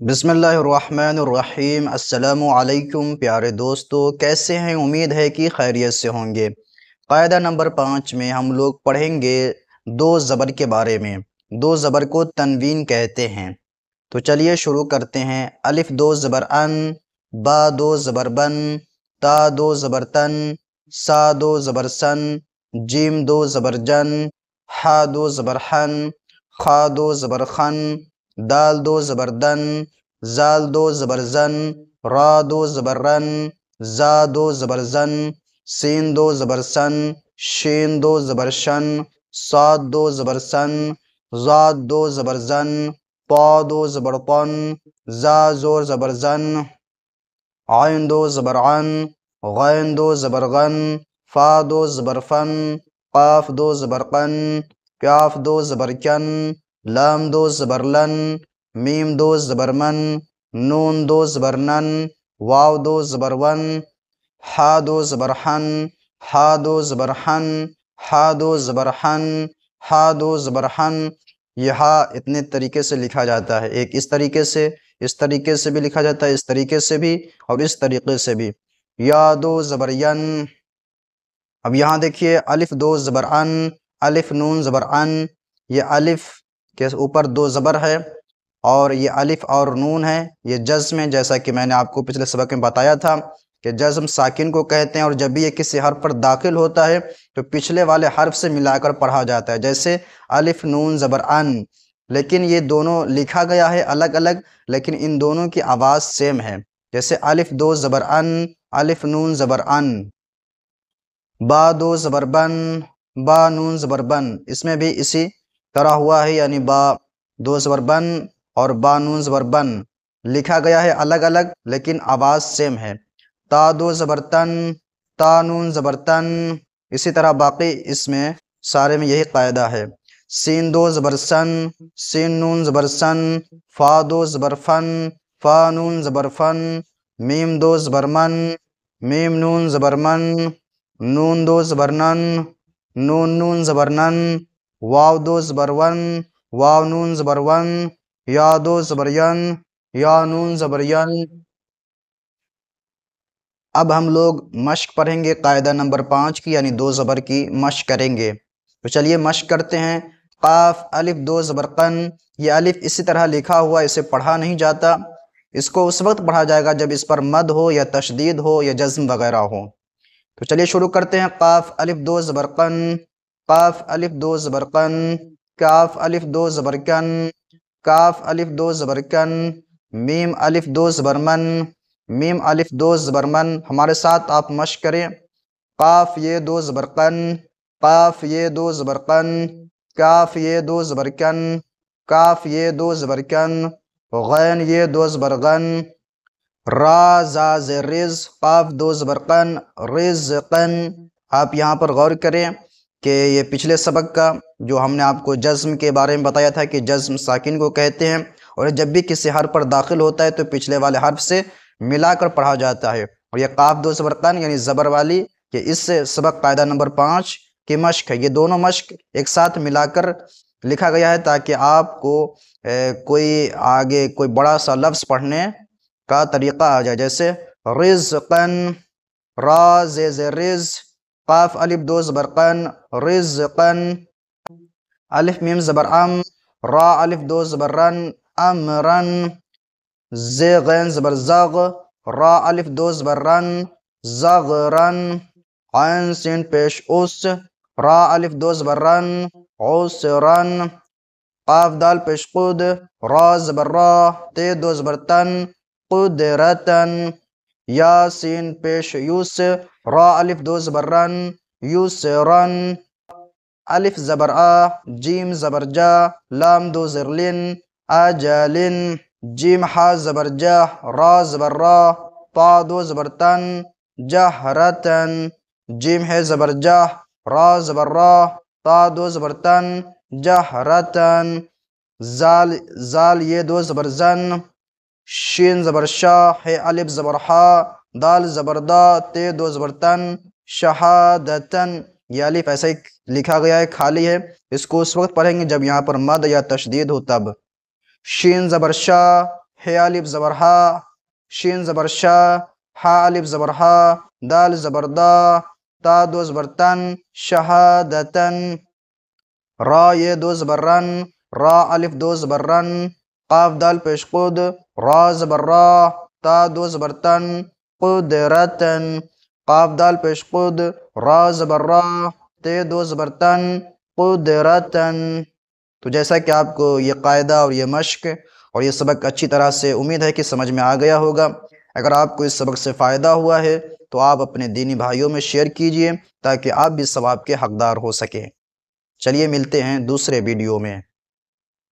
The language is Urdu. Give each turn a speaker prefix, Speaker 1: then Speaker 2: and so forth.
Speaker 1: بسم اللہ الرحمن الرحیم۔ السلام علیکم پیارے دوستو، کیسے ہیں؟ امید ہے کہ خیریت سے ہوں گے۔ قاعدہ نمبر 5 میں ہم لوگ پڑھیں گے دو زبر کے بارے میں۔ دو زبر کو تنوین کہتے ہیں۔ تو چلیے شروع کرتے ہیں۔ الف دو زبر ان، با دو زبر بن، تا دو زبر تن، سا دو زبر سن، جیم دو زبر جن، ہا دو زبر حن، خا دو زبر خن، دال دو زبر دن، زال دو زبر زن، را دو زبر رن، زا دو زبر زن، سین دو زبر سن، شین دو زبر شن، صاد دو زبر سن، زاد دو زبر زن، پا دو زبر پن، زا زور زبر زن، عین دو زبر عن، غین دو زبر غن، فا دو زبر فن، قاف دو زبر قن، کاف دو زبر کن، لام دو زبر لن، میم دو زبر من، نون دو زبر نن، واو دو زبر ون، ہا دو زبر حن، ہا دو زبر حن، ہا دو زبر حن، ہا دو زبر حن۔ یہ ہا اتنے طریقے سے لکھا جاتا ہے، ایک اس طریقے سے بھی لکھا جاتا ہے، اس طریقے سے بھی اور اس طریقے سے بھی۔ یا دو زبر ین۔ اب یہاں دیکھیے، الف دو زبر ان، الف نون زبر ان، یہ الف کے اوپر دو زبر ہے اور یہ الف اور نون ہے، یہ جزم ہے، جیسا کہ میں نے آپ کو پچھلے سبق میں بتایا تھا کہ جزم ساکن کو کہتے ہیں، اور جب بھی یہ کسی حرف پر داخل ہوتا ہے تو پچھلے والے حرف سے ملا کر پڑھا جاتا ہے، جیسے الف نون زبر ان۔ لیکن یہ دونوں لکھا گیا ہے الگ الگ، لیکن ان دونوں کی آواز سیم ہے، جیسے الف دو زبر ان، الف نون زبر ان۔ با دو زبر بن، با نون زبر بن، اس میں بھی اسی طرح ہوا ہے، یعنی با دو زبر بن اور با نون زبر بن لکھا گیا ہے الگ الگ، لیکن آواز سیم ہے۔ تا دو زبر تن، تا نون زبر تن، اسی طرح باقی اس میں سارے میں یہی قاعدہ ہے۔ سین دو زبر سن، سین نون زبر سن، فا دو زبر فن، فا نون زبر فن، میم دو زبر من، میم نون زبر من، نون دو زبر نن، نون نون زبر نن، واو دو زبر ون، واو نون زبر ون، یا دو زبر ین، یا نون زبر ین۔ اب ہم لوگ مشق پڑھیں گے قاعدہ نمبر 5 کی، یعنی دو زبر کی مشق کریں گے۔ تو چلیے مشق کرتے ہیں۔ قاف الف دو زبر قن، یہ الف اسی طرح لکھا ہوا، اسے پڑھا نہیں جاتا، اس کو اس وقت پڑھا جائے گا جب اس پر مد ہو یا تشدید ہو یا جزم وغیرہ ہو۔ تو چلیے شروع کرتے ہیں۔ قاف الف دو زبر قن، قاف الف دو زبر قن، کاف الف دو زبر کن، کاف الف دو زبر کن، میم الف دو زبر من، میم الف دو زبر من۔ ہمارے ساتھ آپ مشق کریں۔ قاف یہ دو زبر قن، قاف یہ دو زبر قن، کاف یہ دو زبر کن، کاف یہ دو زبر کن، غین یہ دو زبر غن، را زا ز رز، قاف دو زبر قن، رز قن۔ آپ یہاں پر غور کریں کہ یہ پچھلے سبق کا جو ہم نے آپ کو جزم کے بارے میں بتایا تھا کہ جزم ساکن کو کہتے ہیں، اور جب بھی کسی حرف پر داخل ہوتا ہے تو پچھلے والے حرف سے ملا کر پڑھا جاتا ہے، اور یہ قاف دو زبر قن یعنی زبر والی، کہ اس سے سبق قاعدہ نمبر 5 کی مشق ہے۔ یہ دونوں مشق ایک ساتھ ملا کر لکھا گیا ہے تاکہ آپ کو کوئی آگے کوئی بڑا سا لفظ پڑھنے کا طریقہ آ جائے، جیسے رزقن، را ز رز، قاف الف دو زبر قن، رزقن، الف میم زبر ام، را الف دو زبر رن، امرن، ز غین زبر زغ، را الف دو زبر رن، زغرن، عین سین پیش اس، را الف دو زبر رن، عسرن، قاف دال پیش قد، را زبر را، تے دو زبر تن، قدرتن، یا سین پیش یوس، را الف دو زبر رن، یسرن، الف زبر آ، جیم زبر جا، لام دو زبر لن، اجلن، جیم ہا زبر جہ، را زبر را، پا دو زبر تن، جہرتن، جیم ہے زبر جہ، را زبر را، تا دو زبر تن، جہرتن، زال زال یہ دو زبر زن، شین زبر شا، ہے الف زبر ہا، دال زبر دا، تے دو زبر تن، شہادتن۔ یہ الف ایسا ہی لکھا گیا ہے، خالی ہے، اس کو اس وقت پڑھیں گے جب یہاں پر مد یا تشدید ہو تب۔ شین زبر شا، ہے الف زبر ہا، شین زبر شا، ہا الف زبر ہا، دال زبر دا، تا دو زبر تن، شہادتن، را یہ دو زبر رن، را الف دو زبر رن، قاف دال پیش قد، را زبر را، تا دو زبر تن، قدرتن، قاف دال پیش قد، را زبر را، تے دو زبر تن، قدرتن۔ تو جیسا کہ آپ کو یہ قاعدہ اور یہ مشق اور یہ سبق اچھی طرح سے امید ہے کہ سمجھ میں آ گیا ہوگا۔ اگر آپ کو اس سبق سے فائدہ ہوا ہے تو آپ اپنے دینی بھائیوں میں شیئر کیجئے تاکہ آپ بھی ثواب کے حقدار ہو سکیں۔ چلیے ملتے ہیں دوسرے ویڈیو میں۔